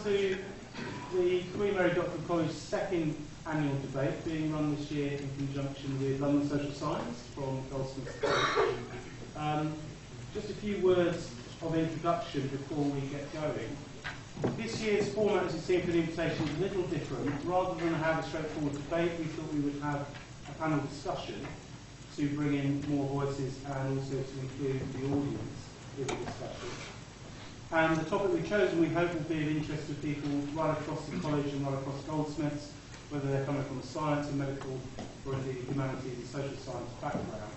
to the Queen Mary Doctoral College second annual debate being run this year in conjunction with London Social Science from Goldsmiths College. Just a few words of introduction before we get going. This year's format, as you've seen for the invitation, is a little different. Rather than have a straightforward debate, we thought we would have a panel discussion to bring in more voices and also to include the audience in the discussion. And the topic we've chosen, we hope, will be of interest to people right across the college and right across Goldsmiths, whether they're coming from a science and medical or indeed humanities and social science background.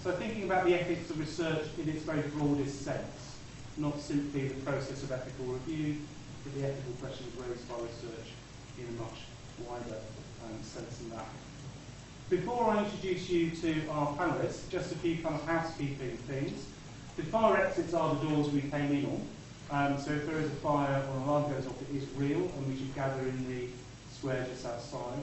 So thinking about the ethics of research in its very broadest sense, not simply the process of ethical review, but the ethical questions raised by research in a much wider sense than that. Before I introduce you to our panellists, just a few kind of housekeeping things. The fire exits are the doors we came in on. So if there is a fire or an alarm goes off, it is real, and we should gather in the square just outside.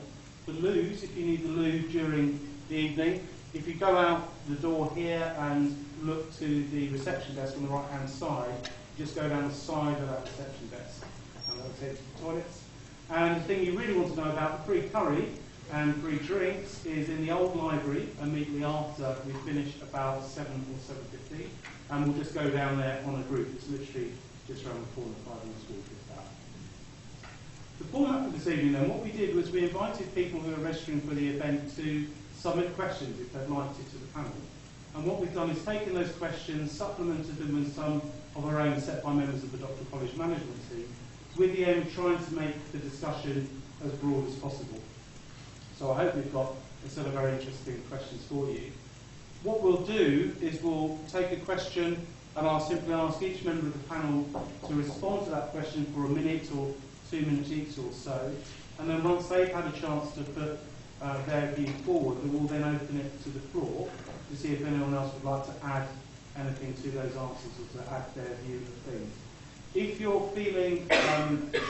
The loos, if you need the loo during the evening, if you go out the door here and look to the reception desk on the right-hand side, just go down the side of that reception desk, and that will take you to the toilets. And the thing you really want to know about, the free curry and free drinks is in the old library immediately after we finish about 7 or 7:50, and we'll just go down there on a group. It's literally just around the corner, 5 minutes walk of that. The format for this evening then, what we did was we invited people who are registering for the event to submit questions if they'd liked it to the panel. And what we've done is taken those questions, supplemented them with some of our own set by members of the Doctoral College management team, with the aim of trying to make the discussion as broad as possible. So I hope we've got a set of very interesting questions for you. What we'll do is we'll take a question and I'll simply ask each member of the panel to respond to that question for a minute or 2 minutes each or so. And then once they've had a chance to put their view forward, we will then open it to the floor to see if anyone else would like to add anything to those answers or to add their view of things. If you're feeling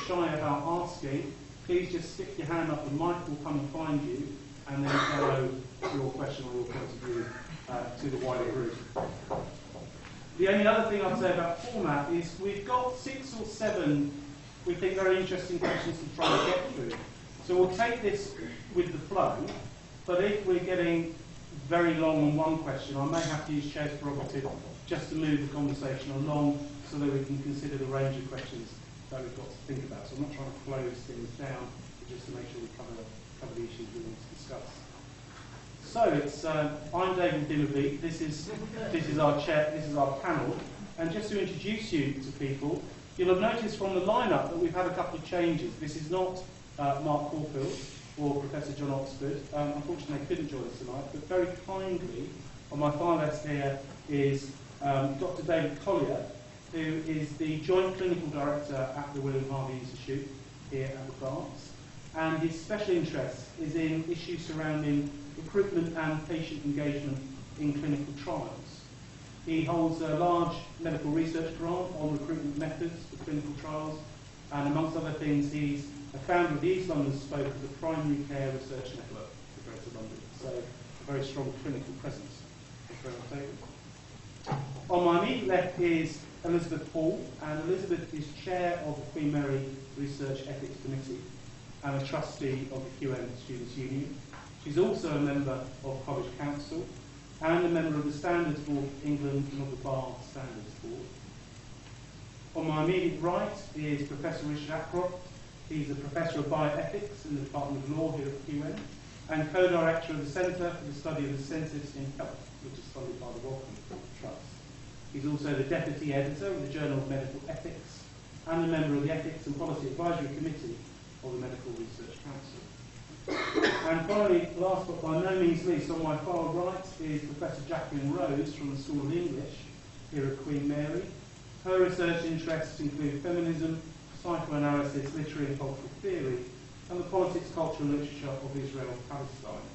shy about asking, please just stick your hand up, the mic will come and find you, and then follow your question or your point of view to the wider group. The only other thing I'd say about format is we've got 6 or 7, we think, very interesting questions to try and get through. So we'll take this with the flow, but if we're getting very long on one question, I may have to use chair's prerogative just to move the conversation along so that we can consider the range of questions that we've got to think about. So I'm not trying to close things down, but just to make sure we cover the issues we want to discuss. So it's I'm David Dimmerby. This is our chair. This is our panel. And just to introduce you to people, you'll have noticed from the lineup that we've had a couple of changes. This is not Mark Caulfield or Professor John Oxford. Unfortunately, they couldn't join us tonight. But very kindly, on my far left here is Dr. David Collier, who is the Joint Clinical Director at the William Harvey Institute here at the Barts. And his special interest is in issues surrounding recruitment and patient engagement in clinical trials. He holds a large medical research grant on recruitment methods for clinical trials, and amongst other things, he's a founder of the East London Spoke of the Primary Care Research Network for Greater London. So a very strong clinical presence. Thank you very much, David. On my immediate left is Elizabeth Hall, and Elizabeth is chair of the Queen Mary Research Ethics Committee and a trustee of the QM Students' Union. She's also a member of College Council and a member of the Standards Board of England and of the Bar Standards Board. On my immediate right is Professor Richard Ackroft. He's a Professor of Bioethics in the Department of Law here at QM and co-director of the Centre for the Study of Incentives in Health, which is funded by the Wellcome Trust. He's also the Deputy Editor of the Journal of Medical Ethics and a member of the Ethics and Policy Advisory Committee of the Medical Research Council. And finally, last but by no means least, on my far right is Professor Jacqueline Rose from the School of English here at Queen Mary. Her research interests include feminism, psychoanalysis, literary and cultural theory, and the politics, culture and literature of Israel and Palestine.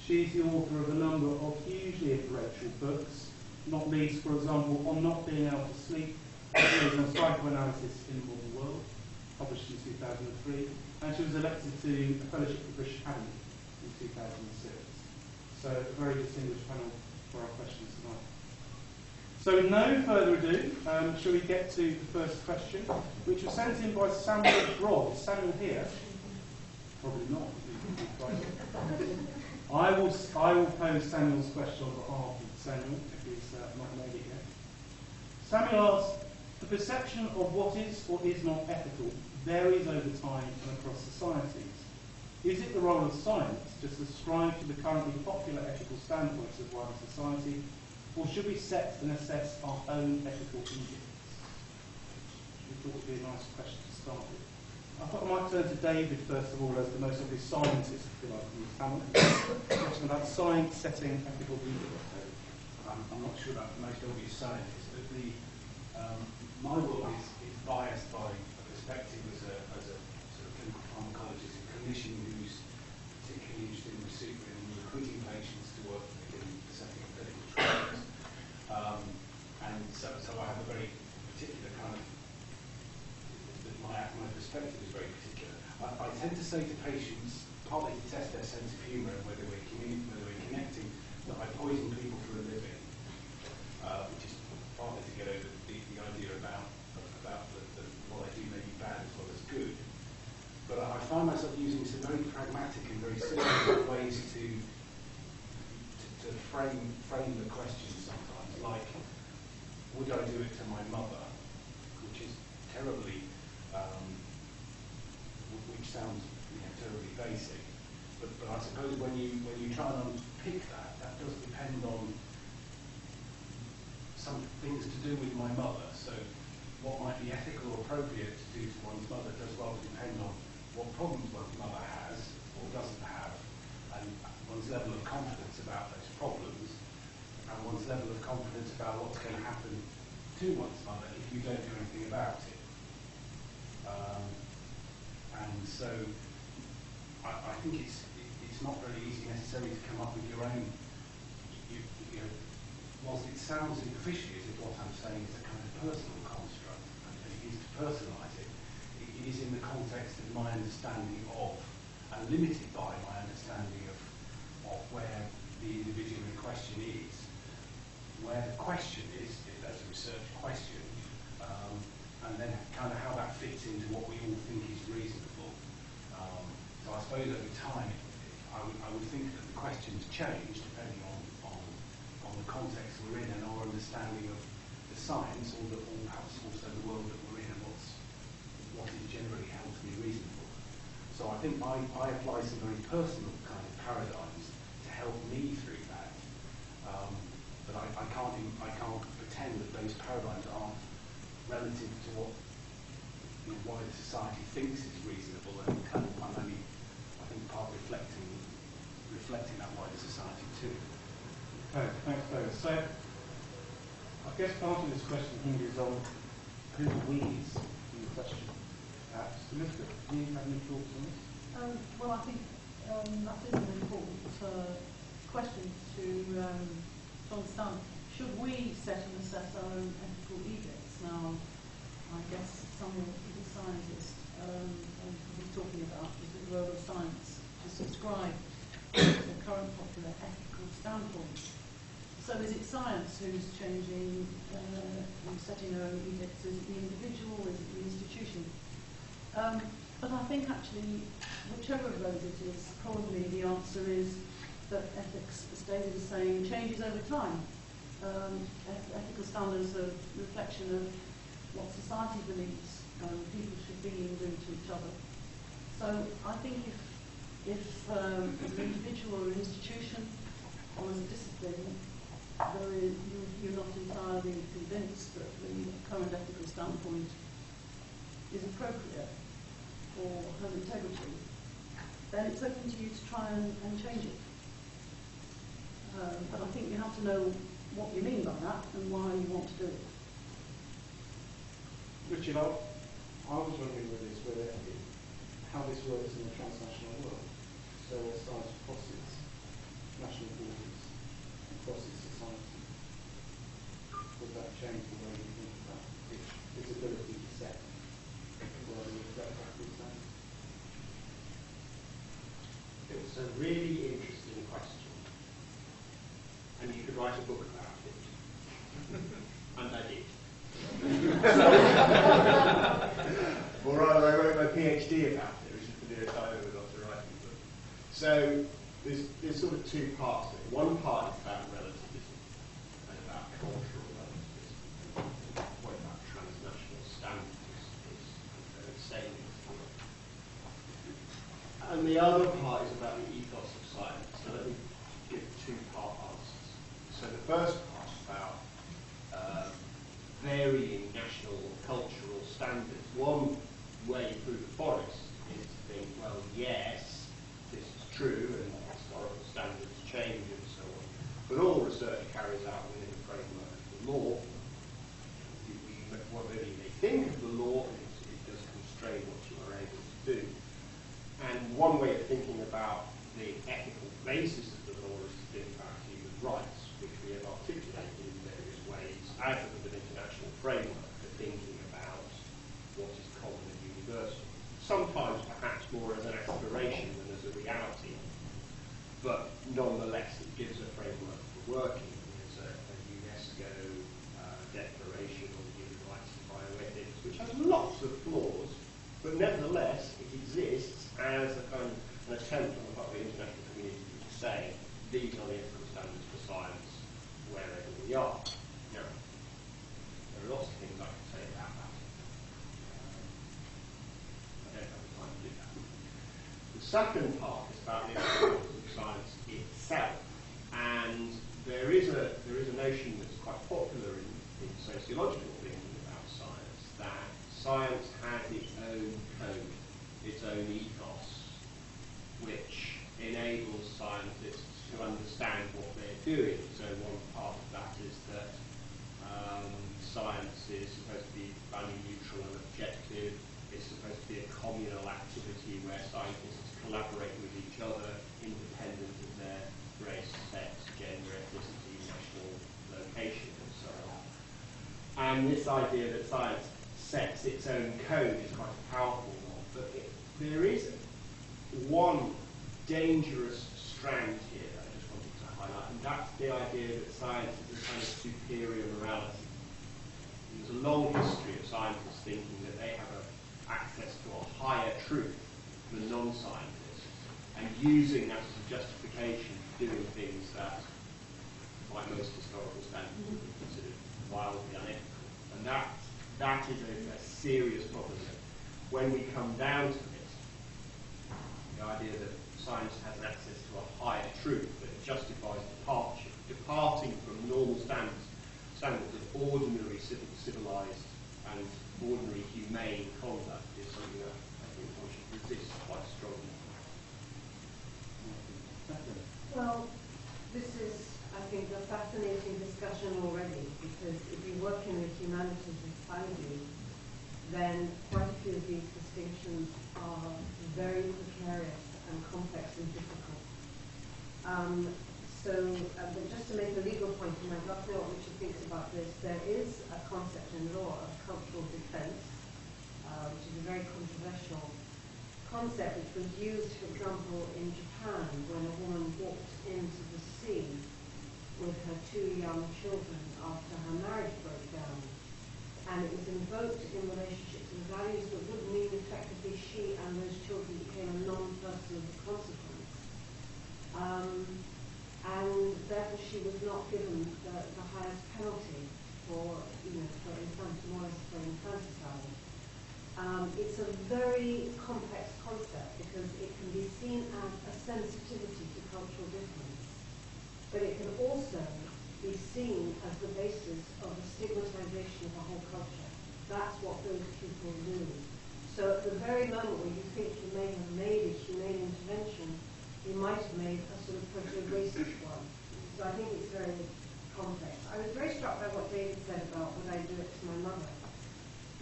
She's the author of a number of hugely influential books, not least, for example, On Not Being Able to Sleep, on Psychoanalysis in the Modern World, published in 2003, and she was elected to a fellowship of the British Academy in 2006. So a very distinguished panel for our questions tonight. So with no further ado, shall we get to the first question, which was sent in by Samuel Broad. Is Samuel here? Probably not. I will pose Samuel's question on behalf of Samuel, if he's not made it yet. Samuel asks, the perception of what is or is not ethical varies over time and across societies. Is it the role of science to subscribe to the currently popular ethical standpoints of wider society, or should we set and assess our own ethical instincts? We thought it would be a nice question to start with. I thought I might turn to David first of all as the most obvious scientist, if you like, in this panel. A question about science setting ethical instincts. I'm not sure about the most obvious scientist, but my work is biased by a perspective as a sort of clinical pharmacologist, a clinician who's particularly interested in recruiting patients to work in the setting of clinical trials. And so I have a very particular kind of, my perspective is very particular. I tend to say to patients, partly to test their sense of humour and whether we're connecting, that I poison people for a living, which is partly to get over the idea about what I do may be bad as well as good. But I find myself using some very pragmatic and very simple ways to frame the question sometimes, like, would I do it to my mother, which is terribly, which sounds terribly basic, but I suppose when you try and unpick that does depend on some things to do with my mother. So what might be ethical or appropriate to do to one's mother does well depend on what problems one's mother has or doesn't have, and one's level of confidence about those problems, and one's level of confidence about what's going to happen to one's mother if you don't do anything about it. And so I think it's not very easy necessarily to come up with your own, whilst it sounds superficially as if what I'm saying is a kind of personal construct, and it is to personalise it, it is in the context of my understanding of, and limited by my understanding of where the individual in question is, where the question is, if there's a research question, and then kind of how that fits into what we all think is reasonable. So I suppose over time, I would think that the questions change depending on the context we're in and our understanding of the science, or perhaps also the world that we're in and what is generally held to be reasonable. So I think I apply some very personal kind of paradigms to help me through that. But I can't pretend that those paradigms aren't relative to what wider society thinks is reasonable, and I'm only, I think, part reflecting that wider society too. Okay, thanks, David. So I guess part of this question hinges on who the we is in the question. Perhaps Elizabeth, do you have any thoughts on this? Well, I think that is an important question to understand. Should we set and assess our own ethical edicts? Now, I guess someone who's a scientist is talking about is the role of science to subscribe to the current popular ethical standpoint. So is it science who's changing and setting their own edicts? Is it the individual? Is it the institution? But I think actually, whichever of those it is, probably the answer is that ethics stays the same, changes over time. Ethical standards are a reflection of what society believes people should be in room to each other. So I think if as an individual or an institution or as a discipline, you're not entirely convinced that the current ethical standpoint is appropriate or has integrity, then it's open to you to try and change it. But I think you have to know what you mean by that and why you want to do it. Richard, I was wondering how this works in the transnational world. So where science crosses national borders and crosses society. Would that change the way you think about its ability to set It's a really interesting question, and you could write a book about it. And I did. Or rather, I wrote my PhD about it, which is the nearest I ever got to writing a book. So there's sort of two parts of it. One part is about relativism and about cultural relativism. What about transnational standards is very salient. And the other part is about the ethos of science. So let me give two-part answers. So the first part is about varying national cultural standards. One way through the forest is to think, well, yes, this is true, and historical standards change and so on. But all research carries out within the framework of the law. Whatever you may think of the law, it does constrain what you are able to do. And one way of thinking about the ethical basis of the law is to think about human rights, which we have articulated in various ways as an international framework for thinking about what is common and universal. Sometimes perhaps more as an aspiration than as a reality, but nonetheless it gives a framework for working. There's a UNESCO declaration on human rights and bioethics, which has lots of flaws, but nevertheless it exists as a kind of an attempt on the part of the international community to say these are the ethical standards for science wherever we are. Now, there are lots of things I can say about that. I don't have the time to do that. The second part is about the importance of science itself, and there is a notion that's quite popular in sociological thinking about science, that science has its own code, its own ethos, which enables scientists to understand what they're doing. So one part of that is that science is supposed to be value neutral and objective. It's supposed to be a communal activity where scientists collaborate with each other, independent of their race, sex, gender, ethnicity, national location, and so on. And this idea that science sets its own code is quite a powerful one. But there is one dangerous strand here that I just wanted to highlight, and that's the idea that science is a kind of superior morality. There's a long history of scientists thinking that they have access to a higher truth than non-scientists, and using that as a justification for doing things that, by most historical standards, would be considered wildly unethical. And that is a serious problem. When we come down to it, the idea that science has access to a higher truth that justifies departing from normal standards of ordinary civilized and ordinary humane conduct is something that I think one should resist quite strongly. Well, this is, I think, a fascinating discussion already, because if you work in the humanities as I do, then quite a few of these distinctions are very precarious and complex and difficult. But just to make a legal point, and I'd love to know what Richard thinks about this, there is a concept in law of cultural defense, which is a very controversial concept, which was used, for example, in Japan, when a woman walked into the sea with her 2 young children after her marriage broke down. And it was invoked in relationship to the values that would mean effectively she and those children became a non-person of consequence. And therefore she was not given the highest penalty for infanticide. It's a very complex concept because it can be seen as a sensitivity to cultural difference, but it can also be seen as the basis of a stigmatization of a whole culture. That's what those people do. So at the very moment where you think you may have made a humane intervention, you might have made a sort of proto-racist one. So I think it's very complex. I was very struck by what David said about would I do it to my mother,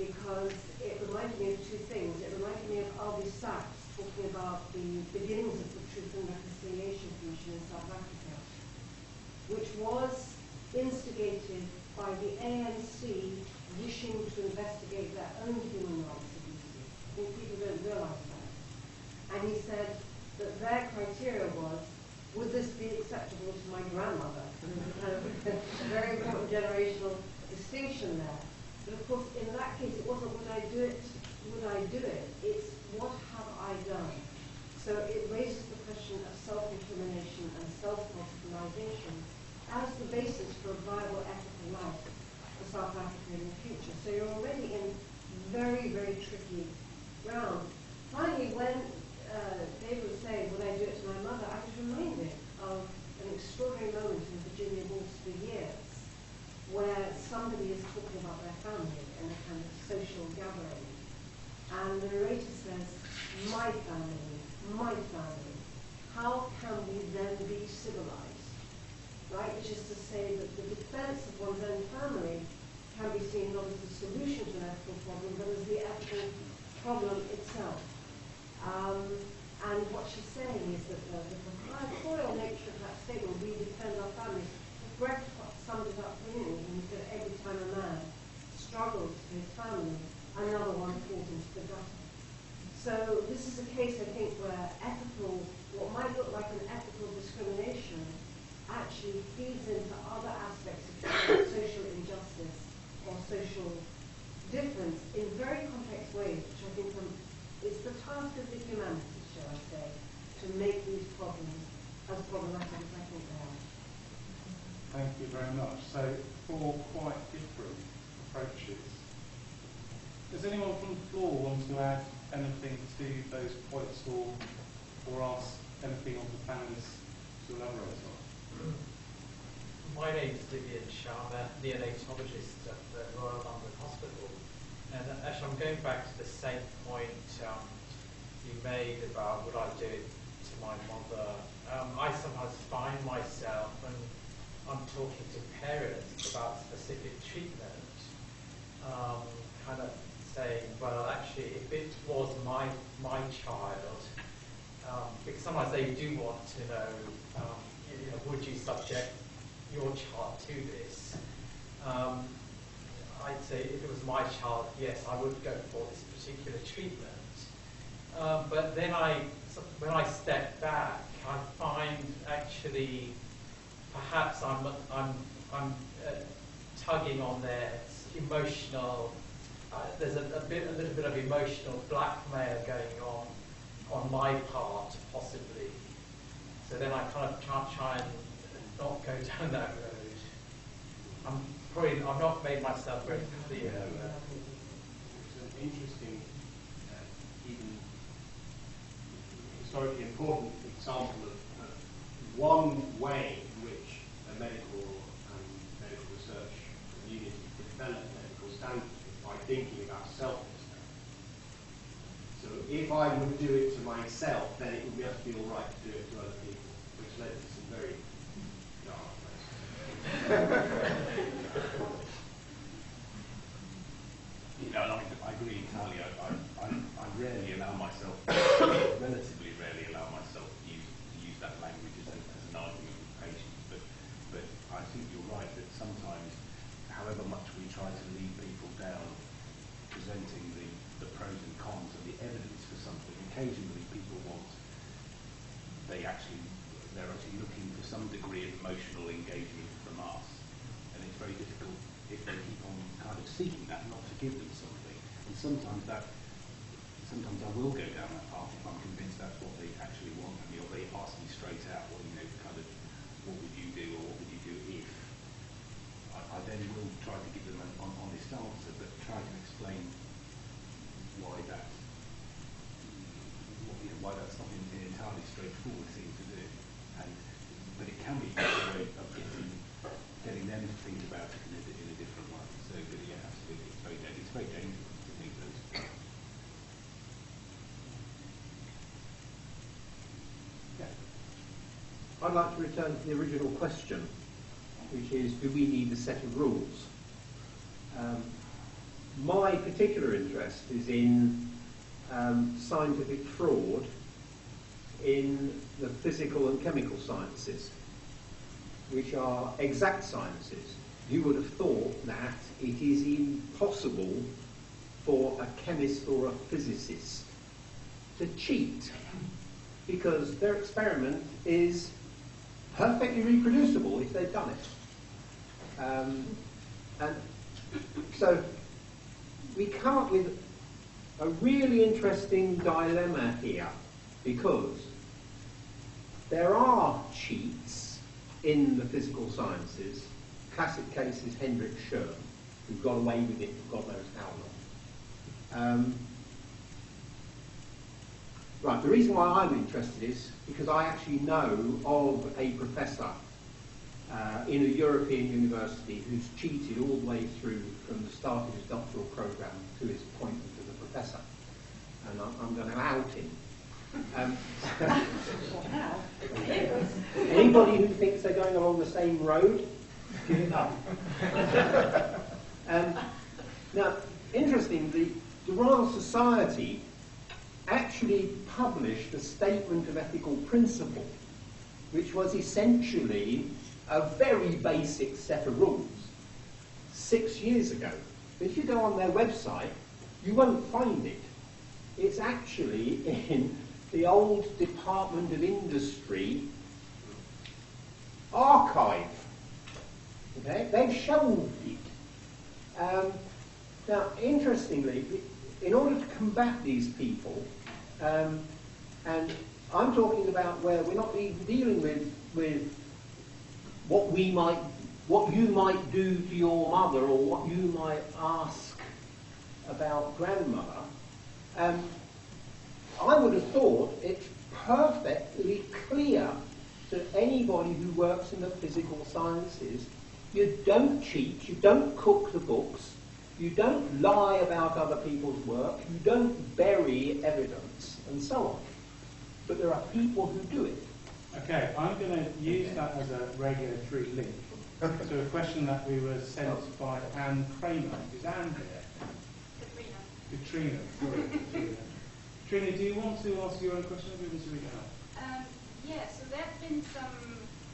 because it reminded me of two things. It reminded me of Albie Sachs talking about the beginnings of the Truth and Reconciliation Commission in South Africa, which was instigated by the ANC wishing to investigate their own human rights abuses. I think people don't realize that. And he said that their criteria was, would this be acceptable to my grandmother? It was a very important generational distinction there. But of course, in that case, it wasn't would I do it, it's what have I done? So it raises the question of self-incrimination and self-hospitalization as the basis for a viable ethical life for South Africa in the future. So you're already in very, very tricky ground. Finally, when David was saying, would I do it to my mother, I was reminded of an extraordinary moment in Virginia Wolf's The Years, where somebody is talking about their family in a kind of social gathering. And the narrator says, my family, how can we then be civilized? Right? Which is to say that the defense of one's own family can be seen not as the solution to an ethical problem, but as the ethical problem itself. And what she's saying is that the proprietorial nature of that statement, we defend our families, Brecht summed it up brilliantly when he said every time a man struggles for his family, another one falls into the gutter. So this is a case, I think, where what might look like an ethical discrimination actually feeds into other aspects of social injustice or social difference in very complex ways, which I think is the task of the humanities, shall I say, to make these problems as problematic as I think they are. Thank you very much. So, 4 quite different approaches. Does anyone from the floor want to add anything to those points or ask anything of the panelists to elaborate on? My name is Vivian Sharma, neonatologist at the Royal London Hospital. And actually, I'm going back to the same point you made about would I do it to my mother. I sometimes find myself when I'm talking to parents about specific treatment, kind of saying, well, actually, if it was my child, because sometimes they do want to know, would you subject your child to this? I'd say if it was my child, yes, I would go for this particular treatment. But then when I step back, I find actually perhaps I'm tugging on their emotional. There's a little bit of emotional blackmail going on my part, possibly. So then I kind of try and not go down that road. I've not made myself very clear. It's an interesting, even historically important example of one way in which a medical and medical research community develop medical standards by thinking about self-respect. So if I would do it to myself, then it would just be all right to do it to other people, which led to some very dark places. I agree entirely. I rarely allow myself, relatively rarely allow myself to use that language as an argument with patients. But I think you're right that sometimes, however much we try to lead people down, presenting the pros and cons and the evidence for something, occasionally they're actually looking for some degree of emotional engagement from us, and it's very difficult if they keep on kind of seeking that not to give them something. And sometimes I will go down that path if I'm convinced that's what they actually want from me, or they ask me straight out, well, kind of, what would you do, or what would you do if? I then will try to give them an honest answer, but try to explain why that's not an entirely straightforward thing to do. But it can be a way of getting them to think about it in a different way. So, but yeah, absolutely, it's very dangerous to think those. I'd like to return to the original question, which is, do we need a set of rules? My particular interest is in scientific fraud in the physical and chemical sciences, which are exact sciences. You would have thought that it is impossible for a chemist or a physicist to cheat, because their experiment is perfectly reproducible if they've done it. And So we come up with a really interesting dilemma here, because there are cheats in the physical sciences. Classic case is Hendrik Schirm, who got away with it for God knows how long. Right, the reason why I'm interested is because I actually know of a professor in a European university who's cheated all the way through from the start of his doctoral programme to his appointment as a professor. And I'm going to out him. Anybody who thinks they're going along the same road, give it up. Now, interestingly, the Royal Society actually published a statement of ethical principle, which was essentially a very basic set of rules 6 years ago. But if you go on their website, you won't find it. It's actually in the old Department of Industry archive. Okay? They've shelved it. Now, interestingly, in order to combat these people, and I'm talking about where we're not even dealing with what you might do to your mother or what you might ask about grandmother, I would have thought it's perfectly clear to anybody who works in the physical sciences, you don't cheat, you don't cook the books, you don't lie about other people's work, you don't bury evidence, and so on. But there are people who do it. Okay, I'm going to use that as a regulatory link to a question that we were sent by Anne Kramer. Is Anne here? Katrina. Sorry, Katrina. Katrina, do you want to ask your own question or do you want to read it out? Yeah, so there have been some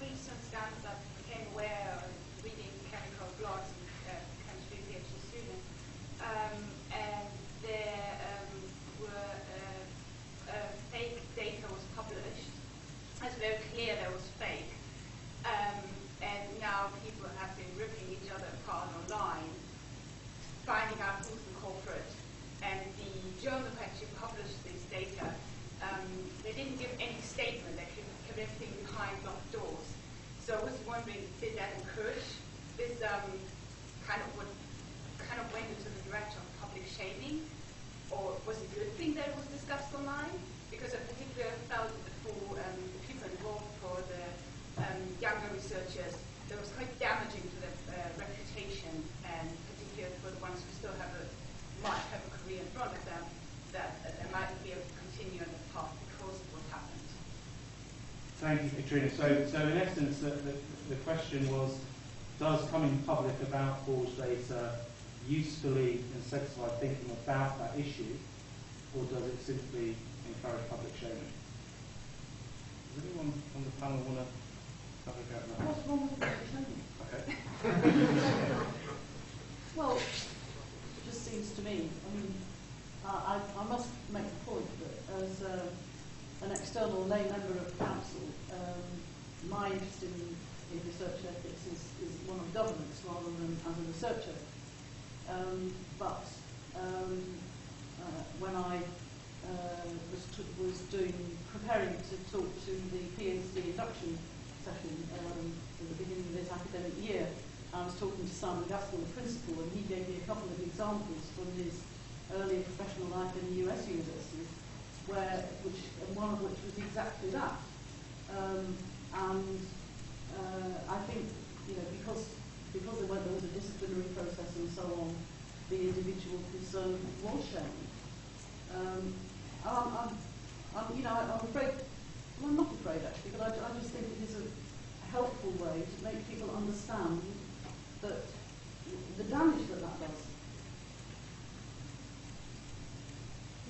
recent scandals that I became aware of reading chemical blogs and chemistry PhD students. And there were fake data was published. It's very clear that was fake. And now people have been ripping each other apart online, finding out who's the culprit. And the journal who actually published this data, they didn't give any statement. They kept everything behind locked doors. So I was wondering, did that encourage this kind of went into the direction of public shaming, or was it a good thing that it was discussed online? Because I particularly felt for the people involved, for the younger researchers, that was quite damaging to their reputation, and particularly for the ones who still might have a career in front of them, that they might be able to continue on the path because of what happened. Thank you, Katrina. So in essence, the question was, does coming public about forged data usefully incentivize thinking about that issue, or does it simply encourage public shaming? Does anyone on the panel want to have a go at that? What's wrong with public shaming? Okay. Well, it just seems to me, I mean, I must make the point that as an external lay member of council, my interest in research ethics is one of governance rather than as a researcher. But when I was preparing to talk to the PhD induction session at the beginning of this academic year, I was talking to Simon Gaskell, the principal, and he gave me a couple of examples from his early professional life in the US universities, one of which was exactly that. I think, because there was a disciplinary process and so on, the individual concerned was shamed. I'm afraid. Well, I'm not afraid actually, but I just think it is a helpful way to make people understand that the damage that does.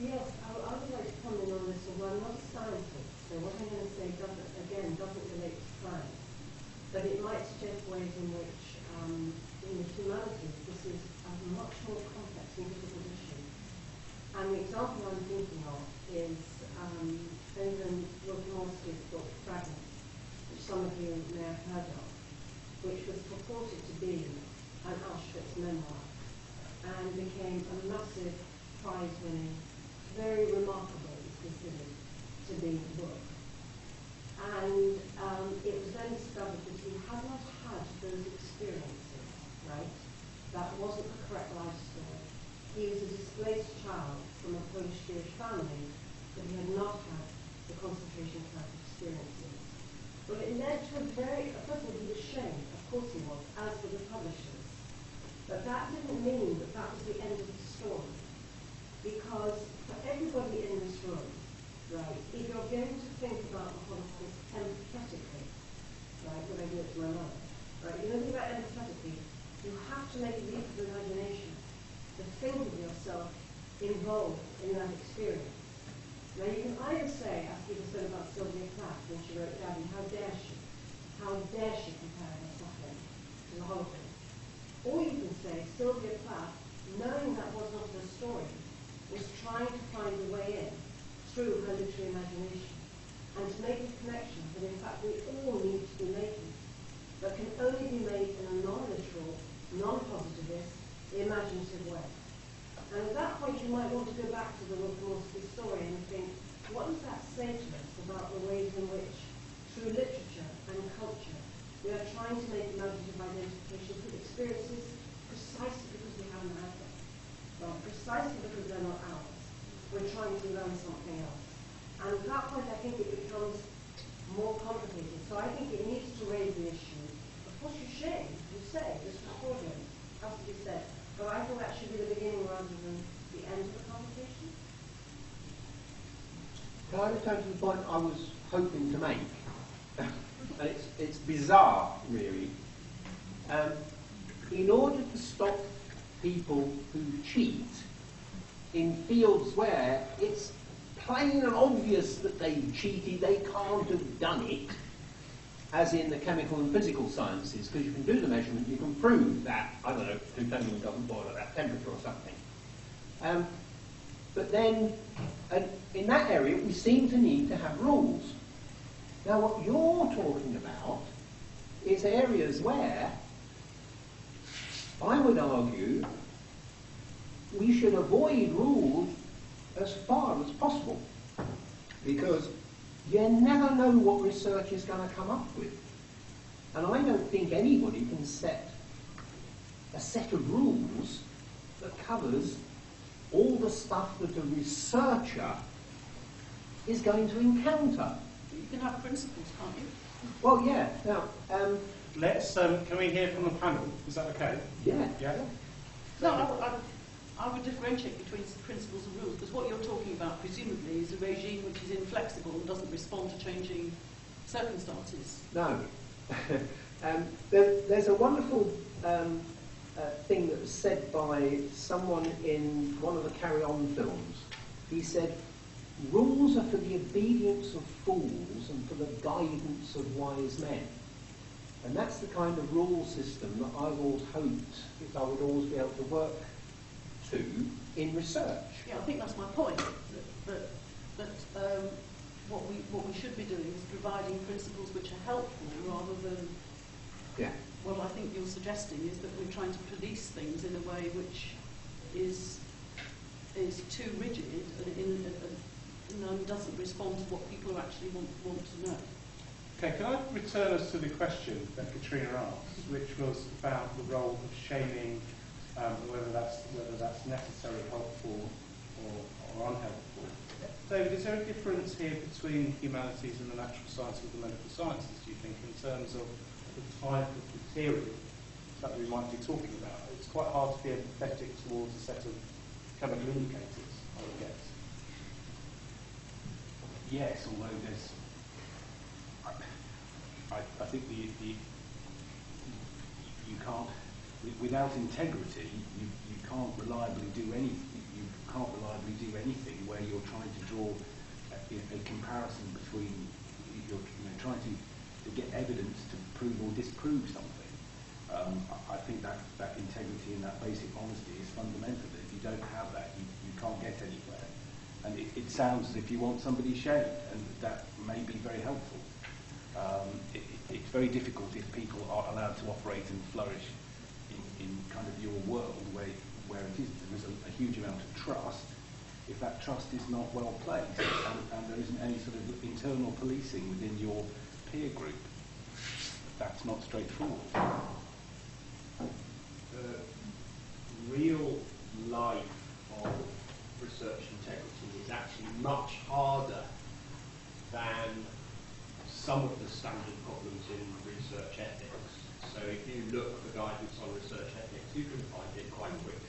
Yes, I would like to comment on this, although I'm not a scientist, so what I'm going to say doesn't relate to science, but it might suggest ways in which, in the humanities, this is a much more complex and difficult issue. And the example I'm thinking of is Benjamin Wilkowski's book, Fragments, which some of you may have heard of, which was purported to be an Auschwitz memoir. and became a massive prize-winning, very remarkable, it's considered to be, book. And it was then discovered that he had not had those experiences, right? That wasn't the correct life story. He was a displaced child from a Polish Jewish family, but he had not had the concentration camp experiences. Well, it led to a very, first of all, he was shamed, of course he was, as were the publishers. But that didn't mean that that was the end of the story. Because for everybody in this room, right, if you're going to think about the Holocaust empathetically, right, when I do it to my mother, right, you know, think about empathetically, you have to make a leap of imagination to think of yourself involved in that experience. Now you can either say, as people said about Sylvia Plath when she wrote Daddy, how dare she compare her suffering to the Holocaust? Or you can say, Sylvia Plath, knowing that was not her story, was trying to find a way in through her literary imagination, and to make a connection that in fact we all need to be making, but can only be made in a non-literal, non-positivist, imaginative way. And at that point you might want to go back to the Wilkie story and think, what does that say to us about the ways in which, through literature and culture, we are trying to make imaginative identifications with experiences precisely because we haven't had them, well, precisely because they're not ours. We're trying to learn something else. And at that point I think it becomes more complicated. So I think it needs to raise the issue. Of course you say, this was fraudulent, has to be said. But I think that should be the beginning rather than the end of the conversation. Can I return to the point I was hoping to make? And it's bizarre, really. In order to stop people who cheat in fields where it's plain and obvious that they've cheated, they can't have done it, as in the chemical and physical sciences, because you can do the measurement, you can prove that, I don't know, plutonium doesn't boil at that temperature or something. But then, in that area, we seem to need to have rules. Now, what you're talking about is areas where, I would argue, we should avoid rules as far as possible, because you never know what research is going to come up with. And I don't think anybody can set a set of rules that covers all the stuff that a researcher is going to encounter. You can have principles, can't you? Well, yeah. Now, Let's, can we hear from the panel? Is that okay? yeah. Yeah? No, I would differentiate between principles and rules, because what you're talking about, presumably, is a regime which is inflexible and doesn't respond to changing circumstances. No. There's a wonderful thing that was said by someone in one of the Carry On films. He said, rules are for the obedience of fools and for the guidance of wise men. And that's the kind of rule system that I've always hoped that I would always be able to work to in research. Yeah, I think that's my point. That what we should be doing is providing principles which are helpful rather than. Yeah. What I think you're suggesting is that we're trying to police things in a way which is too rigid and doesn't respond to what people actually want to know. Okay, can I return us to the question that Katrina asked, which was about the role of shaming, whether that's necessary, helpful, or unhelpful. David, is there a difference here between the humanities and the natural sciences or the medical sciences, do you think, in terms of the type of material that we might be talking about? It's quite hard to be empathetic towards a set of chemical indicators, I would guess. Yes, although there's, I think you can't, without integrity, you can't reliably do anything. You can't reliably do anything where you're trying to draw a comparison between, you're trying to get evidence to prove or disprove something. I think that integrity and that basic honesty is fundamental. If you don't have that, you can't get anywhere. And it sounds as if you want somebody shamed, and that may be very helpful. It's very difficult if people are allowed to operate and flourish in kind of your world where it is huge amount of trust if that trust is not well placed and there isn't any sort of internal policing within your peer group. That's not straightforward. The real life of research integrity is actually much harder than some of the standard problems in research ethics. So if you look for guidance on research ethics, you can find it quite quickly.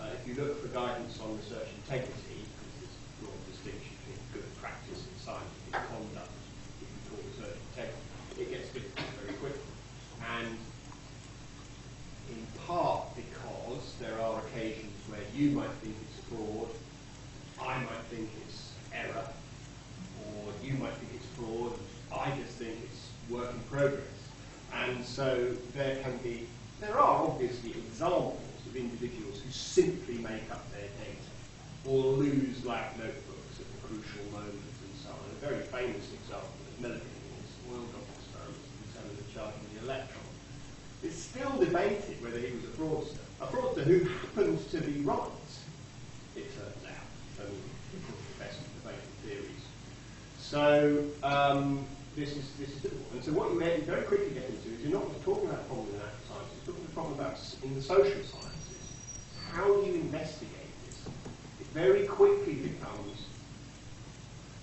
If you look for guidance on research integrity, because there's a broad distinction between good practice and scientific conduct, if you call research integrity, it gets difficult very quickly. And in part because there are occasions where you might think it's fraud, I might think it's error, or you might think it's fraud, I just think it's work in progress. And so there are obviously examples of individuals who simply make up their data or lose lab notebooks at the crucial moments and so on. A very famous example is Milligan's oil drop experiment to determine the charge of the electron. It's still debated whether he was a fraudster who happened to be right, it turns out. I mean, the best of debated theories. So this is difficult. And so what you very quickly get into is you're not just talking about a problem in natural sciences, you're talking about a problem in the social sciences. How do you investigate this? It very quickly becomes,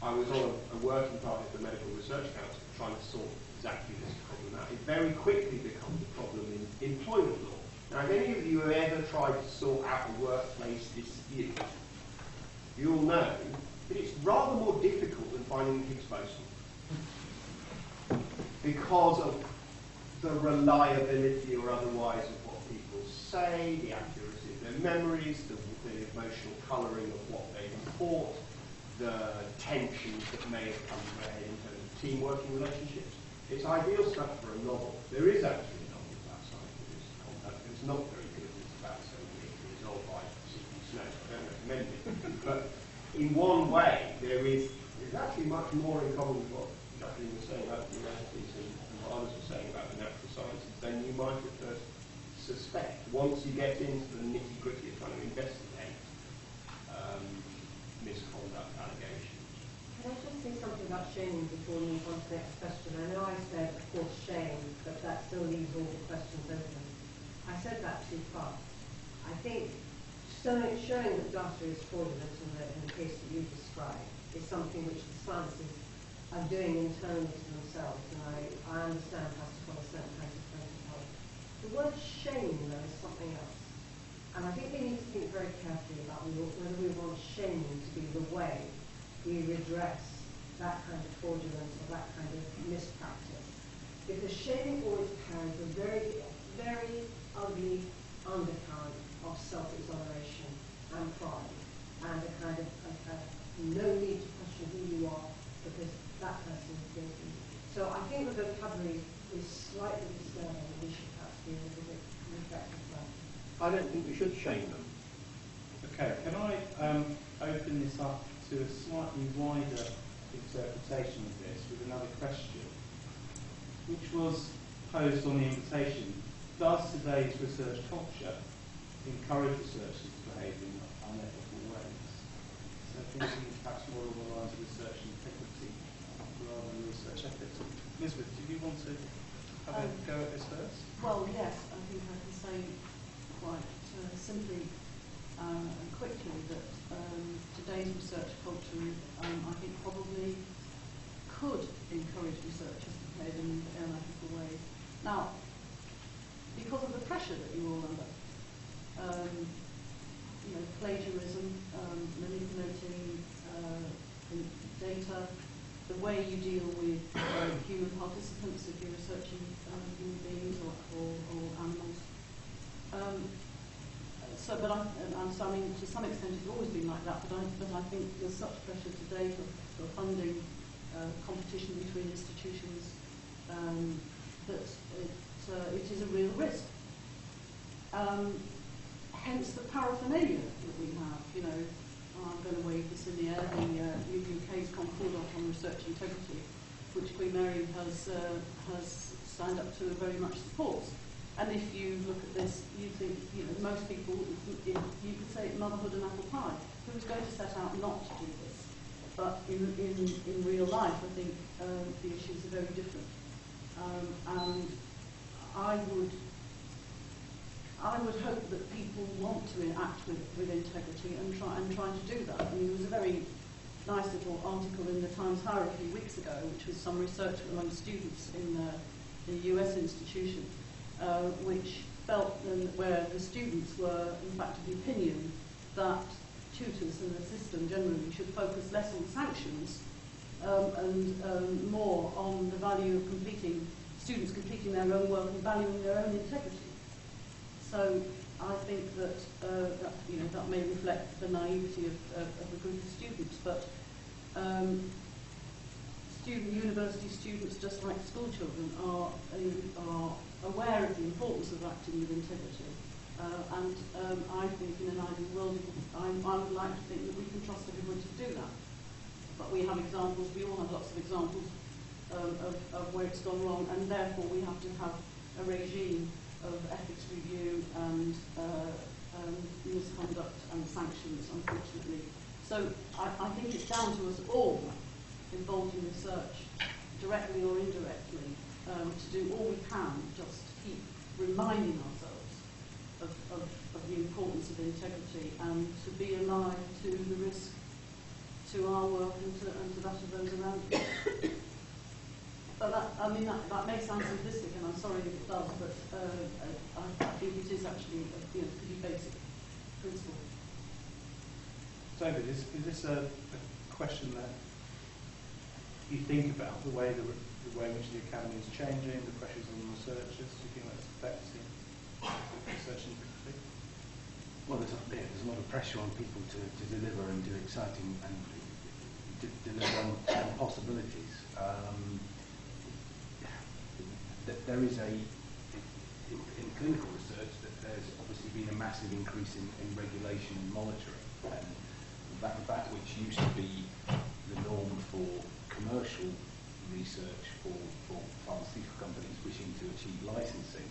I was on a working party at the Medical Research Council trying to sort exactly this problem out. It very quickly becomes a problem in employment law. Now, if any of you have ever tried to sort out a workplace dispute, you'll know that it's rather more difficult than finding the Higgs boson, because of the reliability or otherwise of what people say, the accuracy of their memories, the emotional colouring of what they report, the tensions that may have come to a head in terms of team-working relationships. It's ideal stuff for a novel. There is actually a novel about scientific conduct, but it's not very good. It's about 7 years. It's old by C.P. Snow. I don't recommend it. But in one way, there's actually much more in common with what Jacqueline was saying about the humanities and what others were saying about the natural sciences than you might at first suspect. Once you get into the nitty-gritty of trying to investigate misconduct allegations. Can I just say something about shaming before we move on to the next question? I know I said, of course, shame, but that still leaves all the questions open. I said that too fast. I think showing that data is fraudulent in the case that you described is something which the sciences are doing internally to themselves, and I understand has to follow certain kinds of protocol. The word shaming, though, is something else. And I think we need to think very carefully about whether we want shaming to be the way we redress that kind of fraudulence or that kind of mispractice. Because shaming always carries a very, very ugly undercurrent of self-exoneration and pride, and a kind of no need to question who you are because that person is guilty. So I think the vocabulary is slightly disturbing, and we should perhaps be a little bit reflective of that. I don't think we should shame them. Okay, can I open this up to a slightly wider interpretation of this with another question, which was posed on the invitation. Does today's research culture encourage researchers to behave in unethical ways? So thinking perhaps more along the lines of research integrity rather than research ethics. Elizabeth, do you want to have a go at this first? Well, yes, I think I can say quite simply and quickly that today's research culture, I think, probably could encourage researchers to behave in unethical ways. Now, because of the pressure that you're all under, plagiarism, manipulating data, the way you deal with human participants if you're researching human beings or animals. I mean, to some extent it's always been like that, but I think there's such pressure today for funding competition between institutions that it is a real risk. Hence the paraphernalia that we have. I'm going to wave this in the air, the UK's Concordat on research integrity, which Queen Mary has signed up to very much supports. And if you look at this, you think, you know, most people, you could say motherhood and apple pie. Who was going to set out not to do this? But in real life, I think the issues are very different. And I would hope that people want to act with integrity and try to do that. I mean, there was a very nice little article in the Times Higher a few weeks ago, which was some research among students in a US institution, which felt where the students were, in fact, of the opinion that tutors and the system generally should focus less on sanctions and more on the value of students completing their own work and valuing their own integrity. So I think that that may reflect the naivety of a group of students, but university students, just like school children, are aware of the importance of acting with integrity. I think in an ideal world, I would like to think that we can trust everybody to do that. But we have examples, we all have lots of examples of where it's gone wrong, and therefore we have to have a regime of ethics review and misconduct and sanctions, unfortunately. So I think it's down to us all involved in research, directly or indirectly, to do all we can just to keep reminding ourselves of the importance of integrity and to be alive to the risk to our work and to that of those around us. But that may sound simplistic, and I'm sorry if it does, but I think it is actually a pretty basic principle. David, is this a question that you think about, the way in which the academy is changing, the pressures on researchers? Do you think that's affecting research in particular? Well, there's a lot of pressure on people to deliver and do exciting and deliver on possibilities. There is in clinical research that there's obviously been a massive increase in regulation and monitoring, and that which used to be the norm for commercial research for pharmaceutical companies wishing to achieve licensing,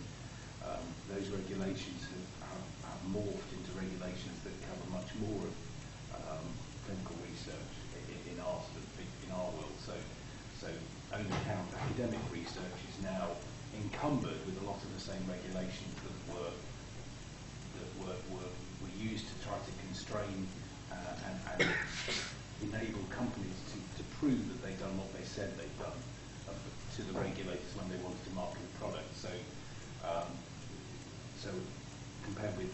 those regulations have morphed into regulations that cover much more of clinical research in our world. So over-the-counter academic research is now encumbered with a lot of the same regulations that were used to try to constrain and enable companies to prove that they've done what they said they've done to the regulators when they wanted to market a product. So compared with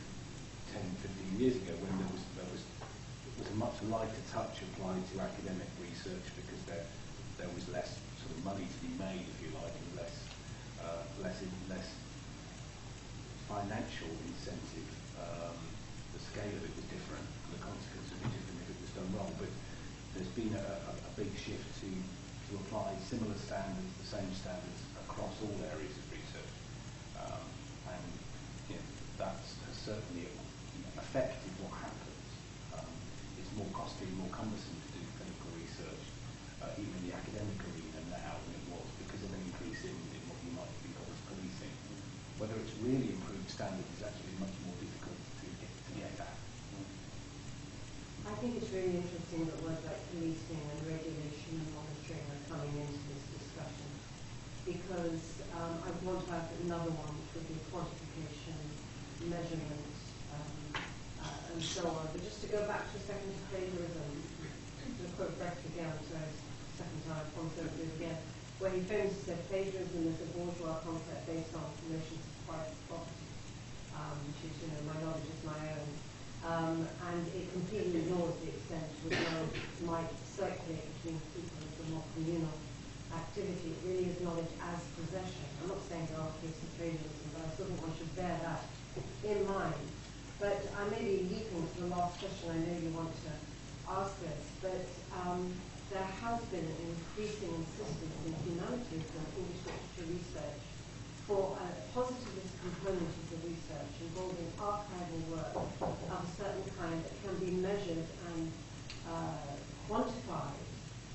10, 15 years ago, when there was a much lighter touch applied to academic research because there was less sort of money to be made, if you like, and less financial incentive. The scale of it was different, and the consequences would be different if it was done wrong. But there's been a big shift to apply similar standards, the same standards across all areas of research, and that has certainly affected what happens. It's more costly, more cumbersome to do clinical research, even in the academic arena now than it was, because of an increase in what you might think of as policing. Whether it's really improved standards is actually much more difficult to get at. I think it's really interesting that words like policing and regulation and monitoring are coming into this discussion, because I want to have another one, which would be quantification, measurement, and so on. But just to go back to a second to plagiarism, to quote Brecht again, so second time, conservative again, where he famously said plagiarism is a bourgeois concept based on relations to private property, which is, my knowledge is my own. And it completely ignores the extent to which knowledge might circulate between people as a more communal activity. It really is knowledge as possession. I'm not saying there are cases of plagiarism, but I still think one should bear that in mind. But I may be leaping to the last question. I know you want to ask this, but there has been an increasing insistence in humanities and English literature research for a positivist component of the research involving archival work of a certain kind that can be measured and quantified,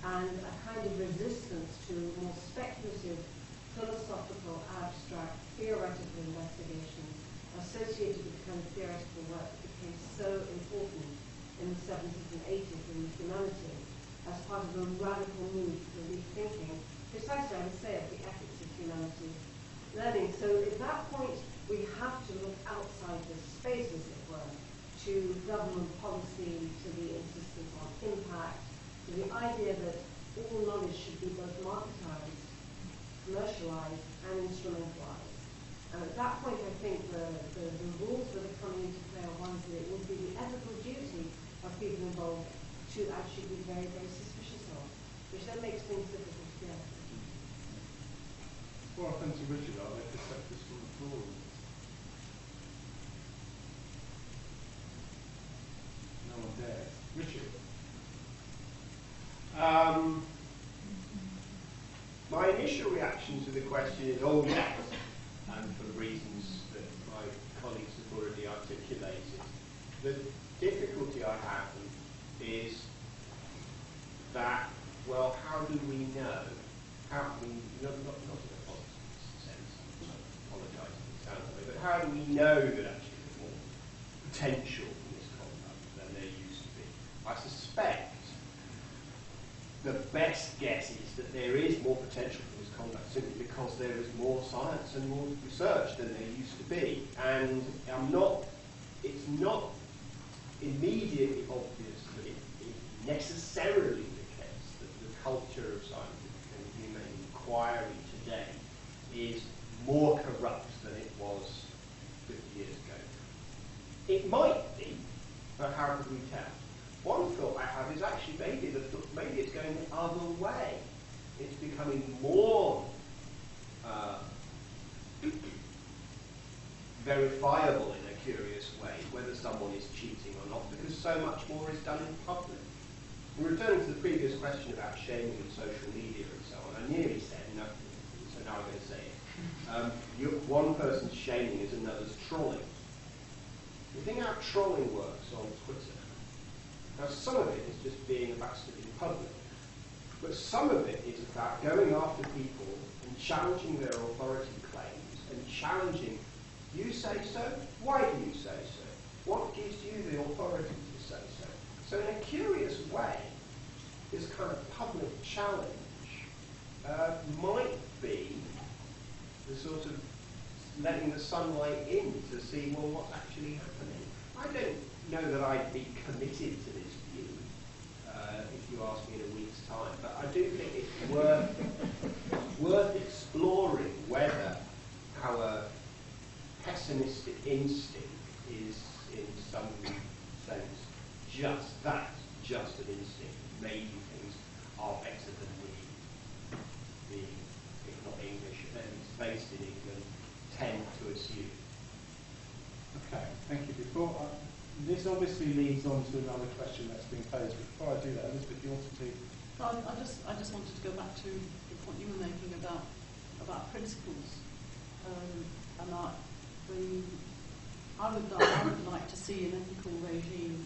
and a kind of resistance to more speculative philosophical, abstract, theoretical investigations associated with the kind of theoretical work that became so important in the 70s and 80s in humanity as part of a radical move for rethinking, precisely, I would say, of the ethics of humanities learning. So at that point, we have to look outside the space, as it were, to government policy, to the insistence on impact, to the idea that all knowledge should be both marketized, commercialized, and instrumentalized. And at that point, I think the rules that are coming into play are ones that it would be the ethical duty of people involved to actually be very, very suspicious of, which then makes things difficult to get. Before I come to Richard, I'll let the sectors from the floor. No one dares. Richard. My initial reaction to the question is, oh yes, and for the reasons that my colleagues have already articulated. The difficulty I have is that, well, how do we know? How we, not in a positive sense, I apologise if it sounds that way, but how do we know that actually there's more potential for misconduct than there used to be? I suspect the best guess is that there is more potential for misconduct simply because there is more science and more research than there used to be. And it's not immediately obvious that it is necessarily the case that the culture of scientific and humane inquiry today is more corrupt than it was 50 years ago. It might be, but how could we tell? One thought I have is actually maybe it's going the other way. It's becoming more verifiable in a curious way whether someone is cheating or not, because so much more is done in public. And returning to the previous question about shaming and social media and so on, I nearly said nothing, so now I'm going to say it. One person's shaming is another's trolling. You think how trolling works on Twitter? Now, some of it is just being a bastard in public, but some of it is about going after people and challenging their authority claims and challenging, you say so? Why do you say so? What gives you the authority to say so? So in a curious way, this kind of public challenge might be the sort of letting the sunlight in to see, well, what's actually happening. I don't know that I'd be committed to this view if you ask me in a week's time, but I do think it's worth exploring whether our pessimistic instinct is in some sense just an instinct. Maybe things are better than we, if not English, at least based in England, tend to assume. Okay, thank you. This obviously leads on to another question that's been posed. Before I do that, Elizabeth, you want to? I just wanted to go back to the point you were making about principles, and I would like to see an ethical regime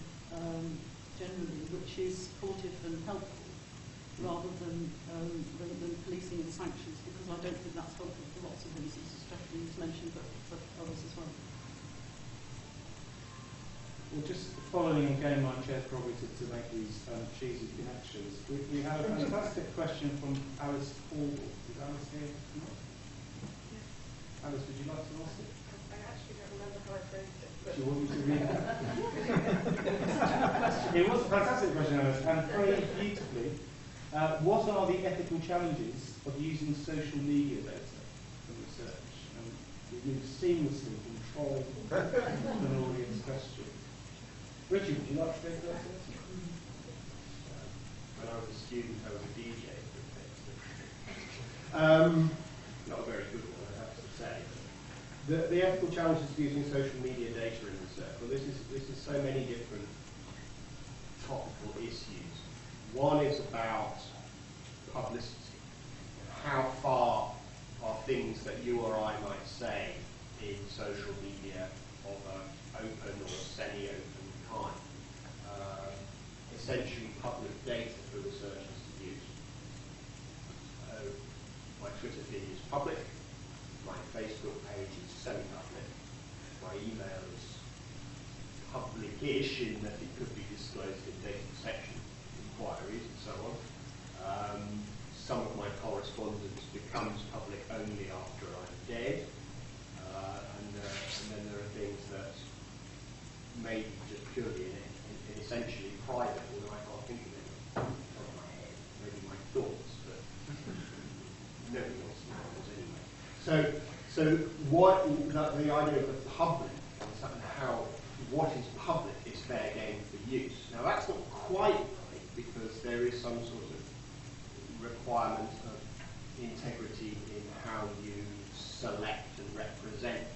generally which is supportive and helpful rather than policing and sanctions, because I don't think that's helpful for lots of reasons, especially as mentioned, but for others as well. Well, just following again my chair's prerogative to make these cheesy connections, we have a fantastic question from Alice Hall. Is Alice here? No? Yeah. Alice, would you like to ask it? I actually don't remember how I phrased it. Do you want me to read it? It was a fantastic question, Alice, and phrased beautifully. What are the ethical challenges of using social media data for research? And we move seamlessly from trolling to an audience question. Richard, would you like to take that? When I was a student, I was a DJ for a bit. Not a very good one, I have to say. The ethical challenges of using social media data in research. Well, this is so many different topical issues. One is about publicity. How far are things that you or I might say in social media of an open or semi-open kind? Essentially public data for researchers to use. My Twitter feed is public, my Facebook page is semi-public, my email is public-ish in that it could be disclosed in data protection inquiries and so on. Some of my correspondence becomes public only after I'm dead, and then there are things that may be just purely in essentially private, although I can't think of it off the top of my head. Maybe my thoughts, but nobody wants to know those anyway. So what the idea of the public and how what is public is fair game for use. Now that's not quite right, because there is some sort of requirement of integrity in how you select and represent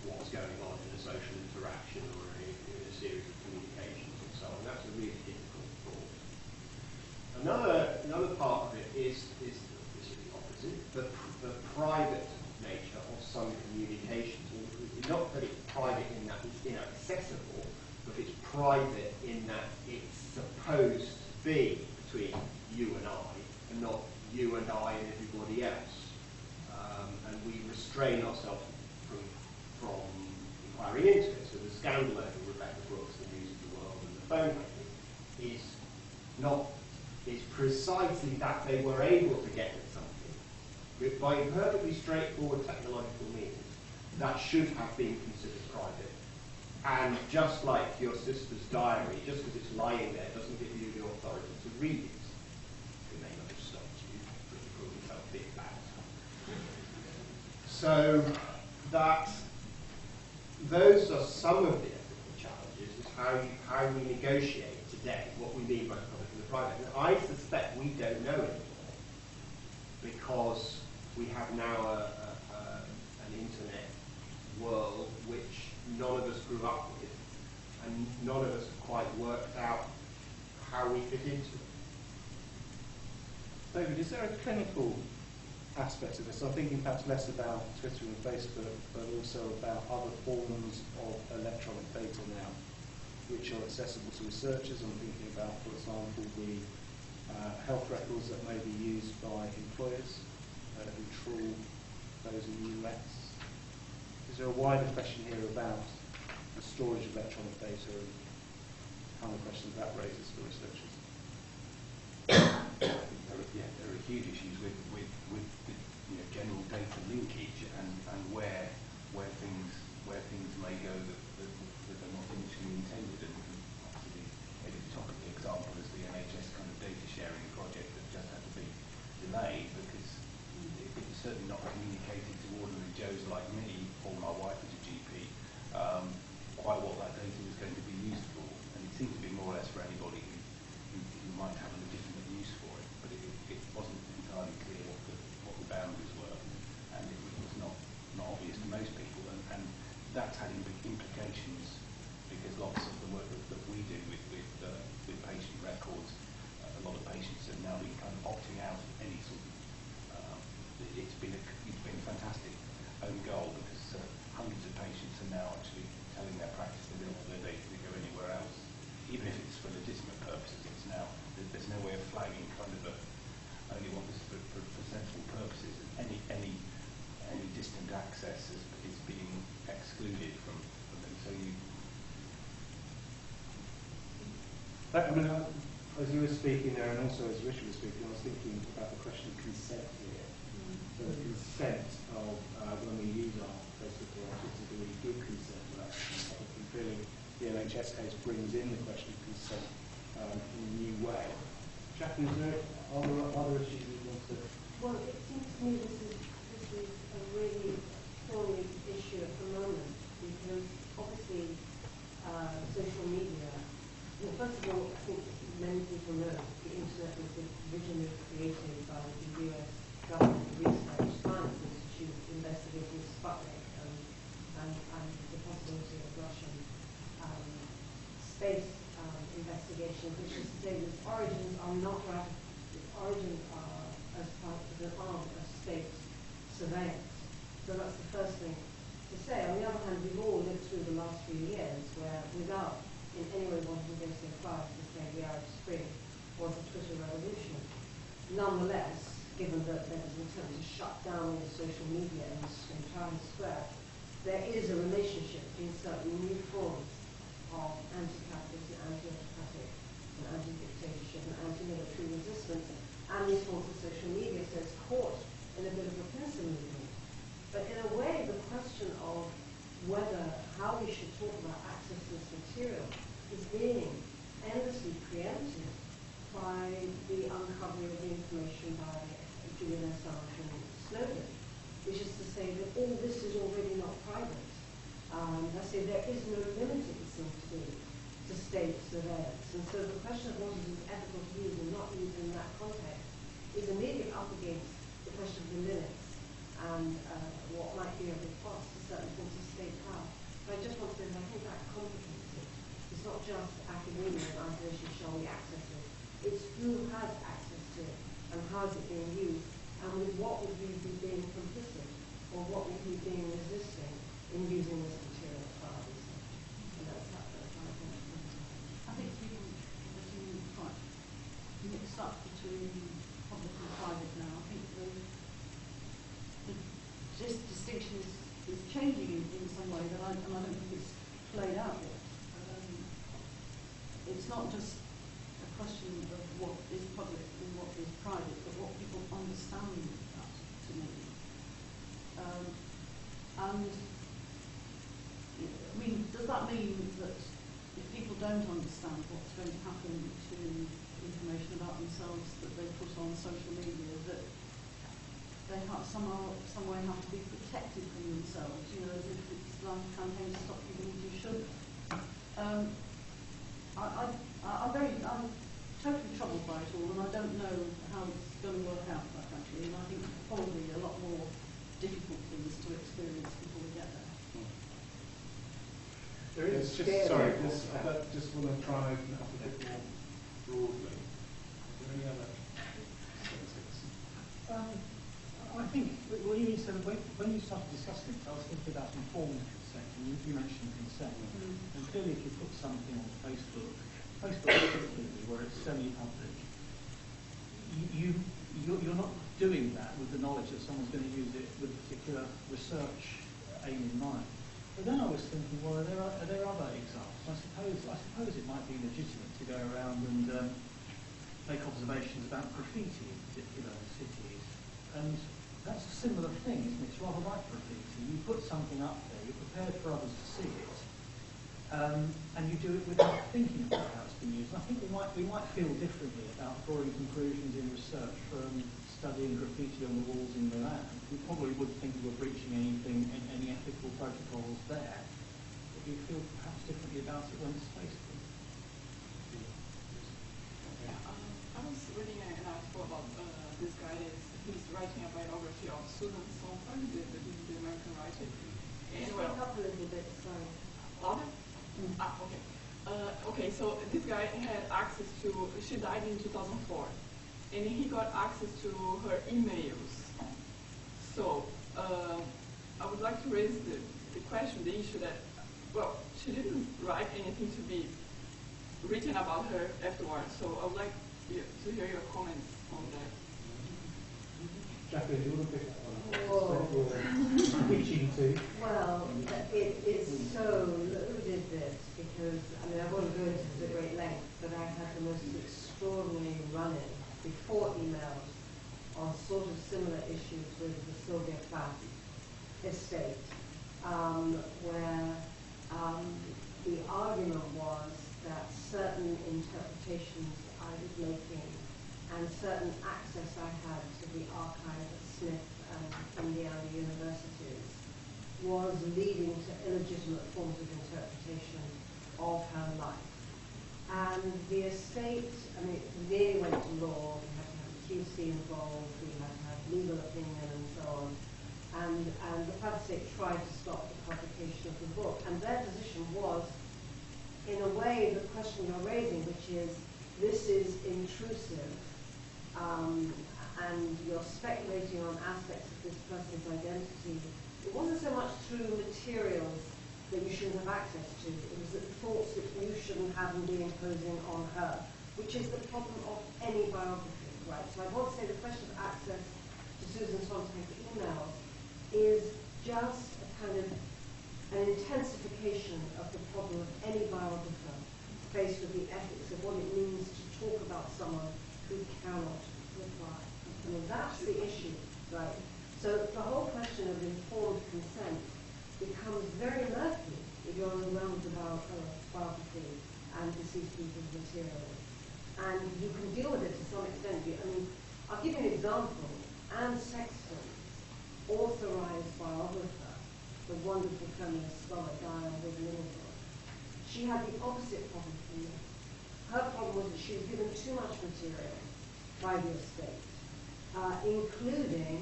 what's going on in a social interaction or in a series of communications and so on. That's a really difficult thought. Another part of it is the opposite, the private nature of some communications. Not that it's private in that it's inaccessible, but it's private in that it's supposed to be between you and I, and not you and I and everybody else. And we restrain ourselves from inquiring into it. So the scandal over Rebecca Brooks, the News of the World, and the phone hacking is precisely that they were able to get at something by perfectly straightforward technological means that should have been considered private. And just like your sister's diary, just because it's lying there doesn't give you the authority to read it. It may not have stopped you, but you probably felt a bit bad. So that those are some of the ethical challenges, is how we negotiate today what we mean by public and the private. And I suspect we don't know anymore, because we have now an internet world which none of us grew up with, and none of us have quite worked out how we fit into it. David, is there a clinical aspect of this? I'm thinking perhaps less about Twitter and Facebook, but also about other forms of electronic data now, which are accessible to researchers. I'm thinking about, for example, the health records that may be used by employers who trawl those in the US. Is there a wider question here about the storage of electronic data and the kind of questions that raises for researchers? There are huge issues with the, general data linkage and where things may go that are not initially intended. And obviously, maybe the topical example is the NHS kind of data sharing project that just had to be delayed because it was certainly not communicated to ordinary Joes like me, or my wife as a GP, quite what that data was going to be used for. And it seemed to be more or less for anybody who might have a legitimate use for it, but it wasn't entirely clear what the boundaries were, and it was not obvious to most people, and that's had implications because lots of the work that we do with patient records, a lot of patients have now been kind of opting out of any sort of. It's been a fantastic own goal because hundreds of patients are now actually telling their practice they don't want their data to go anywhere else, even if it's for legitimate purposes. It's now there's no way of flagging kind of I only want this for sensible purposes. Any distant access is being excluded from them. So you. I mean, as you were speaking there, and also as Richard was speaking, I was thinking about the question of consent here. So the consent of when we use our Facebook or our Twitter, do we give consent to that? I'm feeling the NHS case brings in the question of consent in a new way. Jacqueline, is there other issues you want to? Well, it seems to me this is a really thorny issue at the moment because obviously social media. Well, first of all, I think many people know the internet was originally created by the US government research science institute investigating Sputnik and the possibility of Russian space investigation, which is to say that its origins are not radical. Its origins are as part of an arm of state surveillance. So that's the first thing to say. On the other hand, we've all lived through the last few years where, without in any way wanting to go so far as to say the Arab Spring was a Twitter revolution. Nonetheless, given that there was an attempt to shut down all social media in Times Square, there is a relationship between certain new forms of anti-capitalist and anti-autocratic and anti-dictatorship and anti-military resistance and these forms of social media, so it's caught in a bit of a pincer movement. But in a way, the question of how we should talk about access to this material is being endlessly preempted by the uncovering of the information by Julian Assange and Snowden, which is to say that all this is already not private. I say there is no limit, it seems to be, to state surveillance. And so the question of what is ethical to use and not use in that context is immediately up against the question of the limits and what might be of response to certain forms of state power. But I just want to say that I think that complicates it. It's not just academia and isolation, shall we access it? It's who has access to it and how is it being used, and with what would we be being complicit or what would we be being resisting in using this material for our research. And that's my point. I think people are getting quite mixed up between public and private now. I think this distinction is changing in some way, and I don't think it's played out yet. It's not just a question of what is public and what is private, but what people understand that to mean. And I mean, does that mean that if people don't understand what's going to happen to information about themselves that they put on social media, that they have some way have to be protected from themselves, you know, as if it's like a campaign to stop people eating sugar? I'm totally troubled by it all, and I don't know how it's going to work out, quite frankly, and I think probably a lot more difficult things to experience before we get there. There is I just want to try and open it up a bit more broadly. Are there any other subjects? I think when you started discussing it, I was thinking about informed consent, and you mentioned consent. And clearly, if you put something on Facebook particularly, where it's semi-public, you're not doing that with the knowledge that someone's going to use it with a particular research aim in mind. But then I was thinking, well, are there other examples? I suppose it might be legitimate to go around and make observations about graffiti in particular cities. And that's a similar thing, isn't it? It's rather like graffiti. You put something up there, you're prepared for others to see it, and you do it without thinking about how it's been used. And I think we might feel differently about drawing conclusions in research from studying graffiti on the walls in Milan. We probably wouldn't think we were breaching any ethical protocols there, but we feel perhaps differently about it when it's Facebook. Yeah, I was reading an article about this guy. He's writing a biography of Susan Sontag, the American writer. Speak up a little bit, sorry. Louder? Okay. Okay, so this guy had access to, she died in 2004, and he got access to her emails. So, I would like to raise the question, the issue that, well, she didn't write anything to be written about her afterwards, so I would like to hear your comments on that. Jackie, do you want to pick that one up? You're pitching to. Well, it is so loaded, this, because, I mean, I won't go into this at great length, but I had the most extraordinary run-in before emails on sort of similar issues with the Sylvia Plath estate, where the argument was that certain interpretations I was making and certain access I had to the archive at Smith and Indiana universities was leading to illegitimate forms of interpretation of her life. And the estate, I mean, it nearly went to law. We had to have the QC involved, we had to have legal opinion and so on. And the Plath estate tried to stop the publication of the book. And their position was, in a way, the question you're raising, which is, this is intrusive, and you're speculating on aspects of this person's identity. It wasn't so much through materials that you shouldn't have access to, it was the thoughts that you shouldn't have and be imposing on her, which is the problem of any biography, right? So I want to say the question of access to Susan Sontag's emails is just a kind of an intensification of the problem of any biographer faced with the ethics of what it means to talk about someone who cannot reply. I mean, that's the issue, right? So the whole question of informed consent becomes very murky if you're on the realms of biography and deceased people's material. And you can deal with it to some extent. I mean, I'll give you an example. Anne Sexton's authorized biographer, the wonderful feminist scholar Diana Wood-Littlewood, she had the opposite problem from me. Her problem was that she was given too much material by the estate, including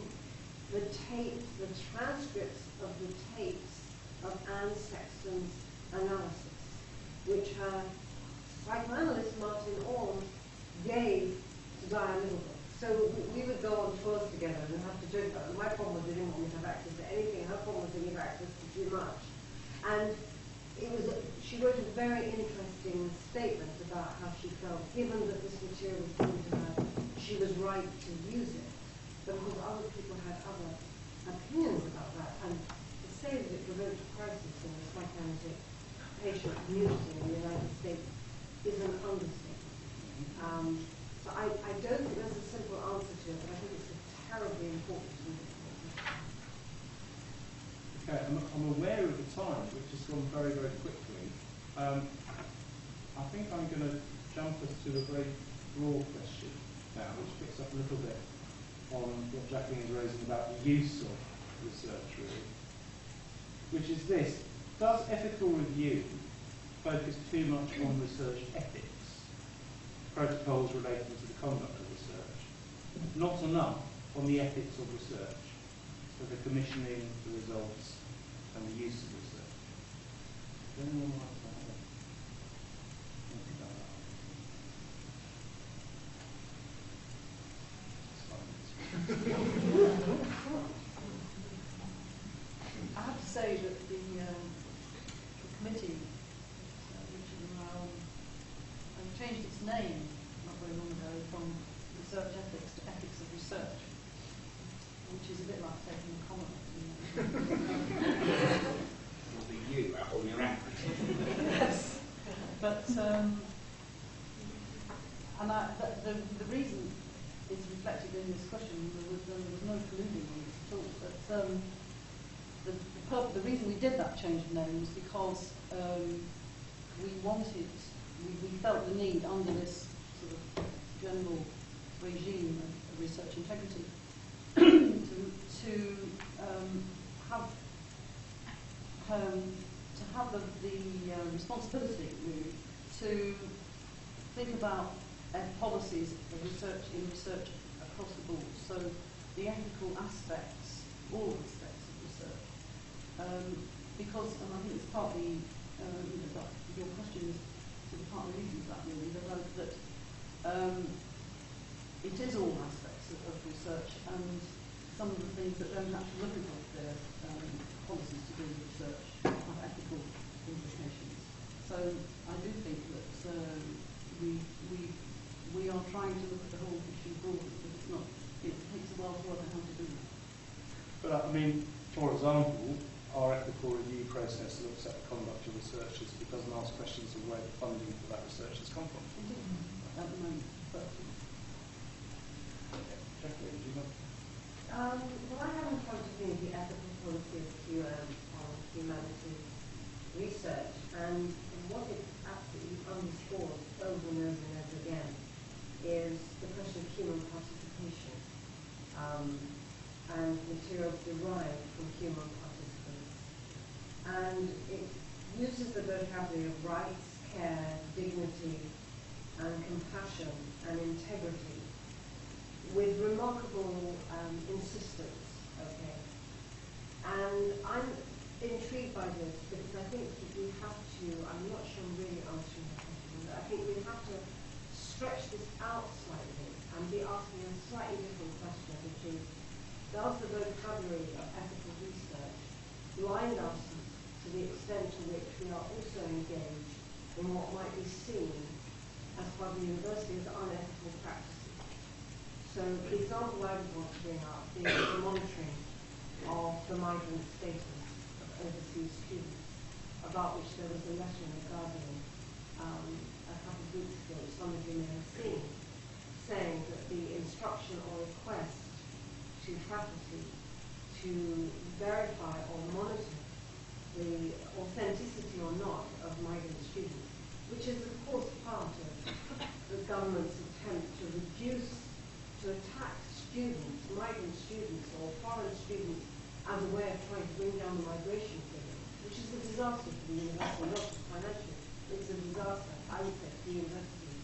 the tapes, the transcripts of the tapes of Anne Sexton's analysis, which her psychoanalyst Martin Orme gave to Diana Littlewood. So we would go on tours together and have to joke about it. My problem was they didn't want me to have access to anything. Her problem was they didn't have access to too much. And she wrote a very interesting statement about how she felt, given that this material was given to her, she was right to use it. But of course, other people had other opinions about that. And to say that it provoked a crisis in the psychoanalytic patient community in the United States is an understatement. So I don't think there's a simple answer to it, but I think it's a terribly important tool. Okay, I'm aware of the time, which has gone very, very quickly. I think I'm going to jump us to a very broad question now, which picks up a little bit on what Jacqueline is raising about the use of research, really, which is this. Does ethical review focus too much on research ethics, protocols relating to the conduct of research, not enough on the ethics of research, so the commissioning, the results, and the use of research? Does anyone like to have a think about I have to say that the committee, which is around, changed its name not very long ago from research ethics to ethics of research, which is a bit like taking a comment. Will be you out on your act. Yes, but and the reason is reflected in this question. There was no colluding on this at all. But the reason we did that change of name was because we felt the need under this sort of general regime of research integrity to have the responsibility really to think about policies of research in research across the board. So the ethical aspects, all aspects of research, because, and I think it's partly your question is sort of part of the reason for that really, that it is all aspects of research, and some of the things that don't actually look at their policies to do with research have ethical implications. So I do think that we are trying to look at the whole issue broadly, but it's not. It takes a while to work out how to do that. But I mean, for example, our ethical review process looks at the conduct of researchers, but doesn't ask questions of where the funding for that research has come from. At the moment, but Jacqueline, do you know? Well, I have in front of me the ethical policy of QM on humanities research, and what it absolutely underscores over and over and over again is the question of human participation and materials derived from human participants. And it uses the vocabulary of rights, care, dignity, and compassion and integrity with remarkable insistence, okay? And I'm intrigued by this because I think we have to, I'm not sure I'm really answering the question, but I think we have to stretch this out slightly and be asking a slightly different question, which is, does the vocabulary of ethical research blind us to the extent to which we are also engaged in what might be seen as part of the university as unethical practices? So the example I would want to bring up is the monitoring of the migrant status of overseas students, about which there was a letter in the Guardian a couple of weeks ago, which some of you may have seen, saying that the instruction or request to faculty to verify or monitor the authenticity or not of migrant students, which is of course part of the government's attempt to reduce, to attack students, migrant students or foreign students as a way of trying to bring down the migration figure, which is a disaster for the university, not just financially, it's a disaster, I would say, for the university,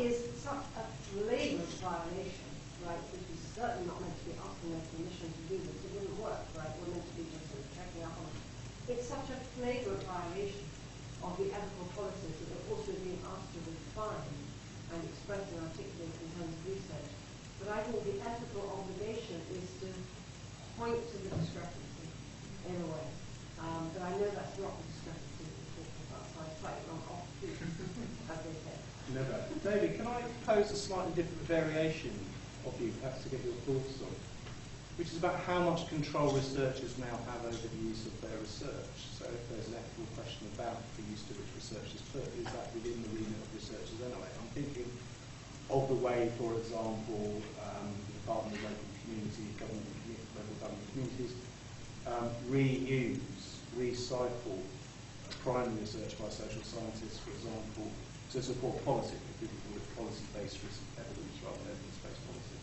is such a flagrant violation, right, which is certainly not meant to be asking their permission to do this. It wouldn't work, right? We're meant to be just sort of checking up on it. It's such a flagrant violation of the ethical policies that we're also being asked to refine and express and articulate in terms of research. But I think the ethical obligation is to point to the discrepancy in a way. But I know that's not the discrepancy that we're talking about, so I'm slightly wrong off too, as they say. No, no. David, can I pose a slightly different variation of you, perhaps to get your thoughts on, which is about how much control researchers now have over the use of their research. So if there's an ethical question about the use to which research is put, is that within the remit of researchers anyway? I'm thinking of the way, for example, the Department of Local Community, local government communities reuse, recycle primary research by social scientists, for example, to support policy. People call it policy-based evidence rather than evidence-based policy.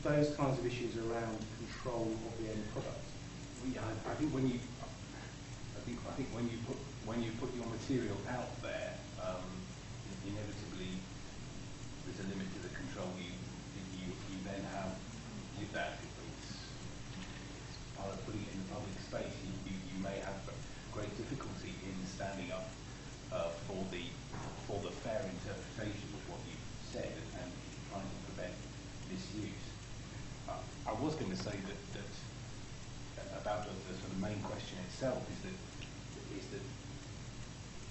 Those kinds of issues around control of the end product. I think when you put your material out there, inevitably there's a limit to the control you then have with that. It's part of putting it in the public space. You may have great difficulty in standing up for the fair interpretation of what you've said and trying to prevent misuse. I was going to say that about the sort of main question itself is that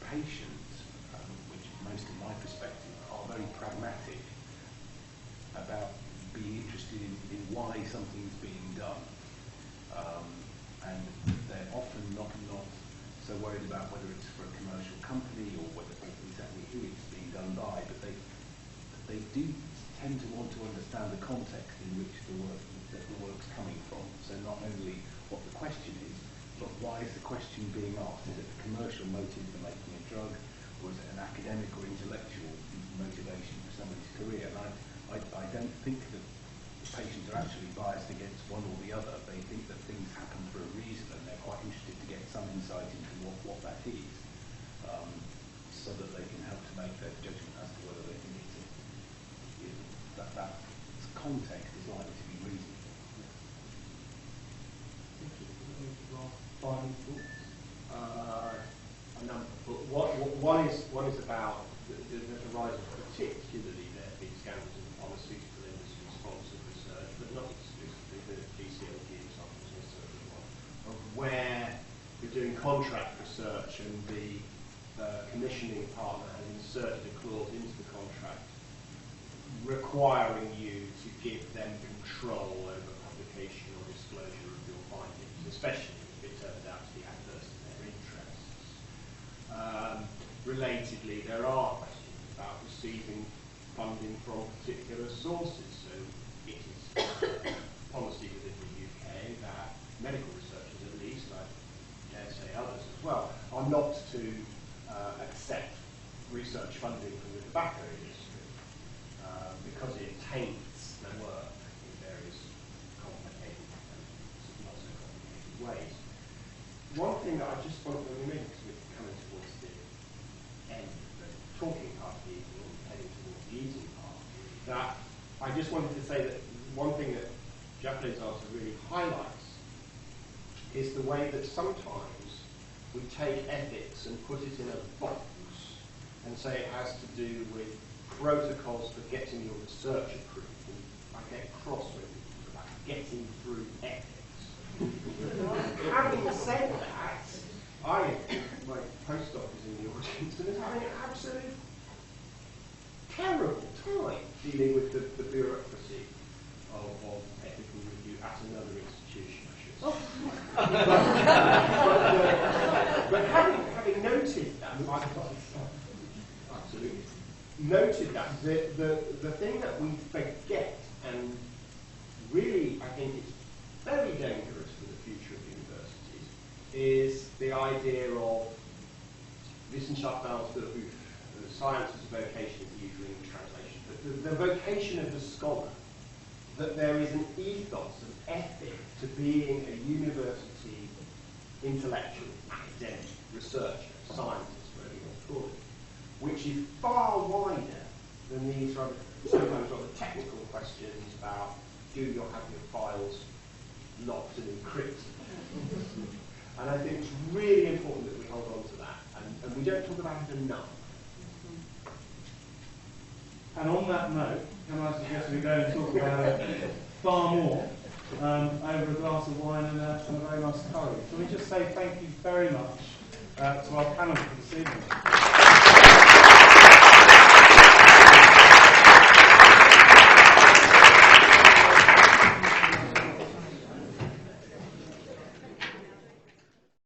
patients, which most in my perspective are very pragmatic about being interested in why something's being done, and they're often not so worried about whether it's for a commercial company or whether exactly who it's being done by, but they do tend to want to understand the context in which the work's coming from. So not only what the question is, but why is the question being asked? Is it a commercial motive for making a drug, or is it an academic or intellectual motivation for somebody's career? And I don't think that patients are actually biased against one or the other. They think that things happen for a reason, and they're quite interested to get some insight into what that is, so that they can help to make their judgment as to whether they think that context is likely to be reasonable. A number, but one is about the rise of particularly there being scandals in the pharmaceutical industry sponsored research, but not exclusively. The GCLG example is also one of where you're doing contract research and the commissioning partner has inserted a clause into the contract requiring you to give them control over publication or disclosure of your findings, especially if it turns out to be adverse to their interests. Relatedly, there are questions about receiving funding from particular sources. So it is policy within the UK that medical researchers, at least, I dare say others as well, are not to accept research funding from the tobacco industry because it taints their work in various complicated and not so complicated ways. One thing that I just want to remember, because we're coming towards the end of the talking part of the evening and heading towards the eating part, that I just wanted to say that one thing that Jacqueline's answer really highlights is the way that sometimes we take ethics and put it in a box and say it has to do with protocols for getting your research approved. And I get cross when people talk about getting through ethics. Having said that, my postdoc is in the audience and is having an absolute terrible time dealing with the bureaucracy of ethical review at another institution, I should say. Oh. but having noted that, absolutely, noted that, the thing that we forget, and really I think it's very dangerous for the future of universities, is the idea of Wissenschaftsberuf, the science as a vocation is usually in translation, but the vocation of the scholar, that there is an ethos, an ethic to being a university intellectual, academic, researcher, scientist, whatever you want to call it, which is far wider than these sometimes rather technical questions about do you have your files locked and encrypted. And I think it's really important that we hold on to that, and we don't talk about it enough. And on that note, can I suggest we go and talk about it far more over a glass of wine and a very nice curry. Can we just say thank you very much to our panel for this evening.